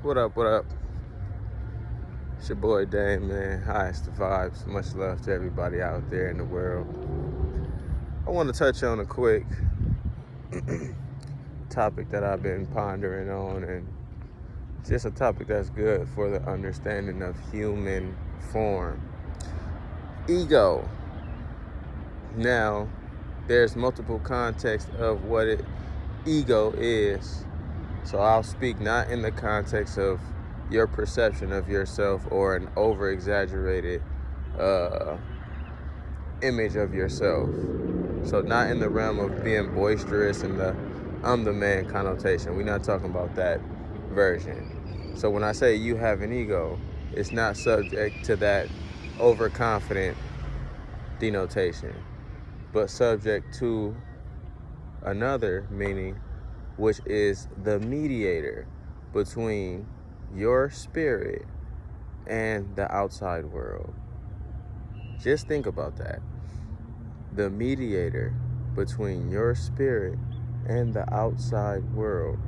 What up, what up? It's your boy Dame, man. Hi, it's the vibes. Much love to everybody out there in the world. I want to touch on a quick topic that I've been pondering on, and just a topic that's good for the understanding of human form. Ego. Now, there's multiple contexts of what ego is. So I'll speak not in the context of your perception of yourself or an over-exaggerated image of yourself. So not in the realm of being boisterous and the I'm the man connotation. We're not talking about that version. So when I say you have an ego, it's not subject to that overconfident denotation, but subject to another meaning, which is the mediator between your spirit and the outside world. Just think about that. The mediator between your spirit and the outside world.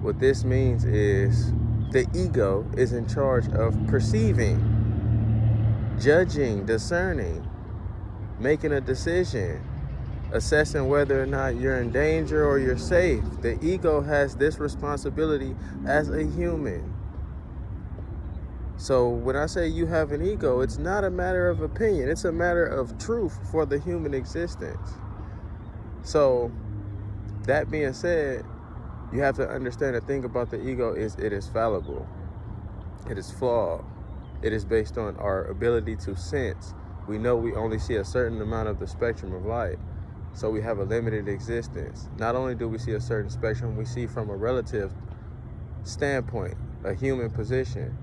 What this means is the ego is in charge of perceiving, judging, discerning, making a decision, assessing whether or not you're in danger or you're safe. The ego has this responsibility as a human. So when I say you have an ego, it's not a matter of opinion. It's a matter of truth for the human existence. So that being said, you have to understand the thing about the ego is it is fallible. It is flawed. It is based on our ability to sense. We know we only see a certain amount of the spectrum of light. So we have a limited existence. Not only do we see a certain spectrum, we see from a relative standpoint, a human position,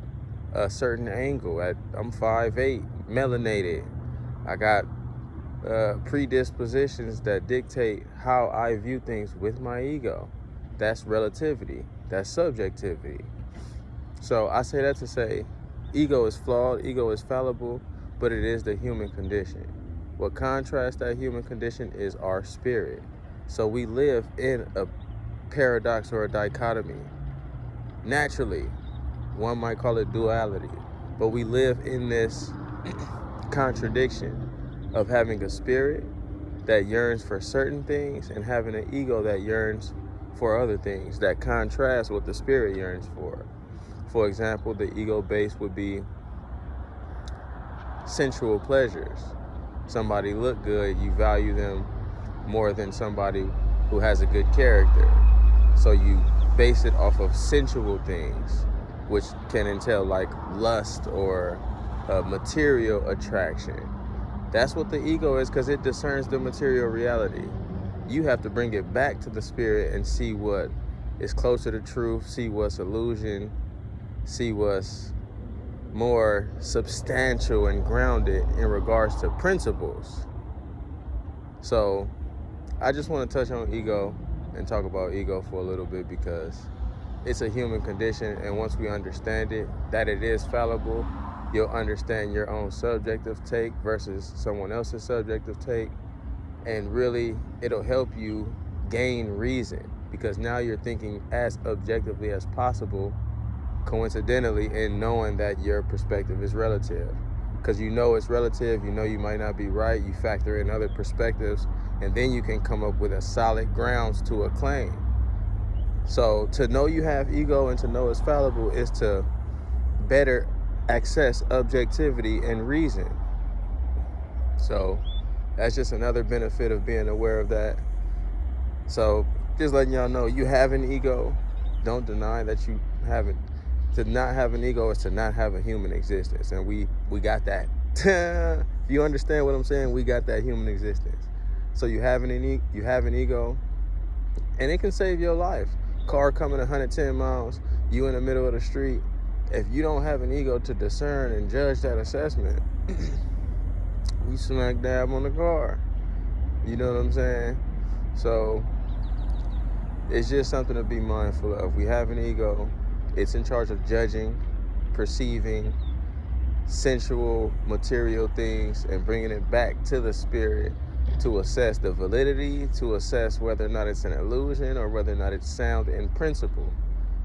a certain angle. I'm 5'8", melanated. I got predispositions that dictate how I view things with my ego. That's relativity. That's subjectivity. So I say that to say, ego is flawed, ego is fallible, but it is the human condition. What contrasts that human condition is our spirit. So we live in a paradox or a dichotomy. Naturally, one might call it duality, but we live in this contradiction of having a spirit that yearns for certain things and having an ego that yearns for other things that contrast what the spirit yearns for. For example, the ego base would be sensual pleasures. Somebody look good, you value them more than somebody who has a good character. So you base it off of sensual things, which can entail like lust or material attraction. That's what the ego is, because it discerns the material reality. You have to bring it back to the spirit and see what is closer to truth, see what's illusion, see what's more substantial and grounded in regards to principles. So I just want to touch on ego and talk about ego for a little bit, because it's a human condition, and once we understand it, that it is fallible, you'll understand your own subjective take versus someone else's subjective take, and really it'll help you gain reason, because now you're thinking as objectively as possible, coincidentally, in knowing that your perspective is relative. Because you know it's relative, you know you might not be right, you factor in other perspectives, and then you can come up with a solid grounds to a claim. So to know you have ego and to know it's fallible is to better access objectivity and reason. So that's just another benefit of being aware of that. So just letting y'all know, you have an ego. Don't deny that you have it. To not have an ego is to not have a human existence, and we got that. If you understand what I'm saying, we got that human existence. So you have an ego, and it can save your life. Car coming 110 miles, you in the middle of the street. If you don't have an ego to discern and judge that assessment, you smack dab on the car. You know what I'm saying? So it's just something to be mindful of. We have an ego. It's in charge of judging, perceiving sensual, material things and bringing it back to the spirit to assess the validity, to assess whether or not it's an illusion or whether or not it's sound in principle.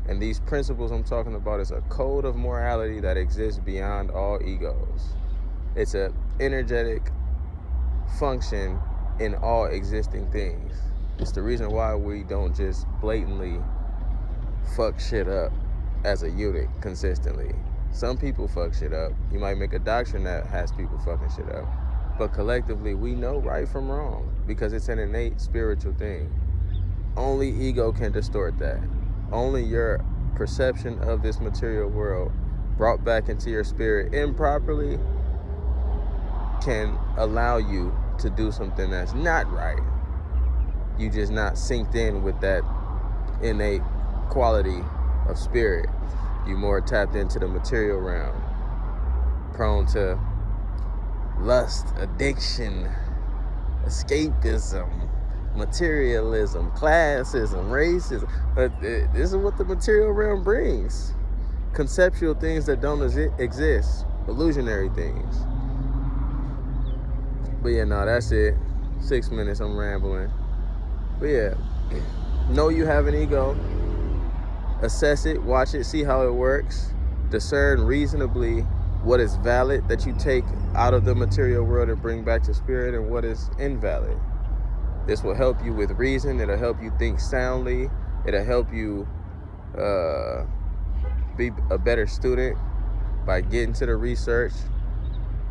And these principles I'm talking about is a code of morality that exists beyond all egos. It's an energetic function in all existing things. It's the reason why we don't just blatantly fuck shit up as a unit consistently. Some people fuck shit up. You might make a doctrine that has people fucking shit up. But collectively, we know right from wrong because it's an innate spiritual thing. Only ego can distort that. Only your perception of this material world brought back into your spirit improperly can allow you to do something that's not right. You just not synced in with that innate quality of spirit. You more tapped into the material realm, prone to lust, addiction, escapism, materialism, classism, racism. But this is what the material realm brings. Conceptual things that don't exist, illusionary things. But yeah, no, that's it. 6 minutes, I'm rambling. But yeah, know you have an ego. Assess it, watch it, see how it works. Discern reasonably what is valid that you take out of the material world and bring back to spirit, and what is invalid. This will help you with reason. It'll help you think soundly. It'll help you be a better student by getting to the research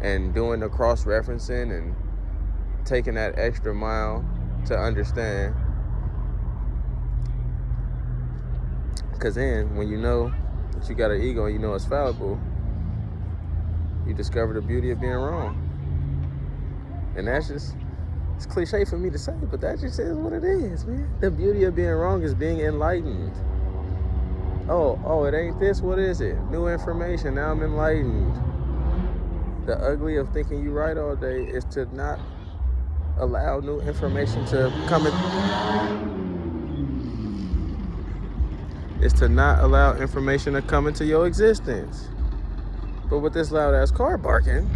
and doing the cross-referencing and taking that extra mile to understand. Because then when you know that you got an ego and you know it's fallible, you discover the beauty of being wrong. And that's just, it's cliche for me to say, but that just is what it is, man. The beauty of being wrong is being enlightened. Oh, it ain't this, what is it? New information, now I'm enlightened. The ugly of thinking you right all day is to not allow new information to come in. Is to not allow information to come into your existence. But with this loud ass car barking,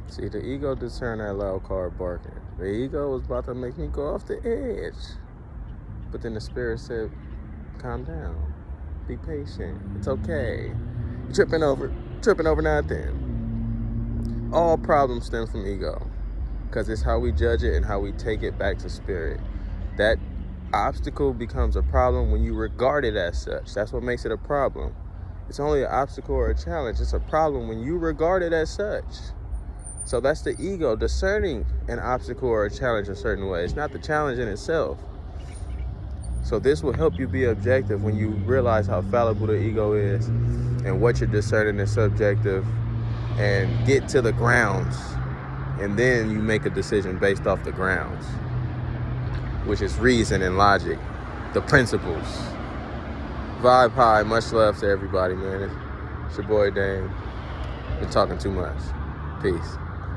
see, the ego discerned that loud car barking. The ego was about to make me go off the edge. But then the spirit said, calm down. Be patient. It's okay. You're tripping over nothing. All problems stem from ego. Because it's how we judge it and how we take it back to spirit. That obstacle becomes a problem when you regard it as such. That's what makes it a problem. It's only an obstacle or a challenge. It's a problem when you regard it as such. So that's the ego discerning an obstacle or a challenge a certain way. It's not the challenge in itself. So this will help you be objective when you realize how fallible the ego is and what you're discerning is subjective, and get to the grounds. And then you make a decision based off the grounds, which is reason and logic, the principles. Vibe high, much love to everybody, man. It's your boy Dame. Been talking too much. Peace.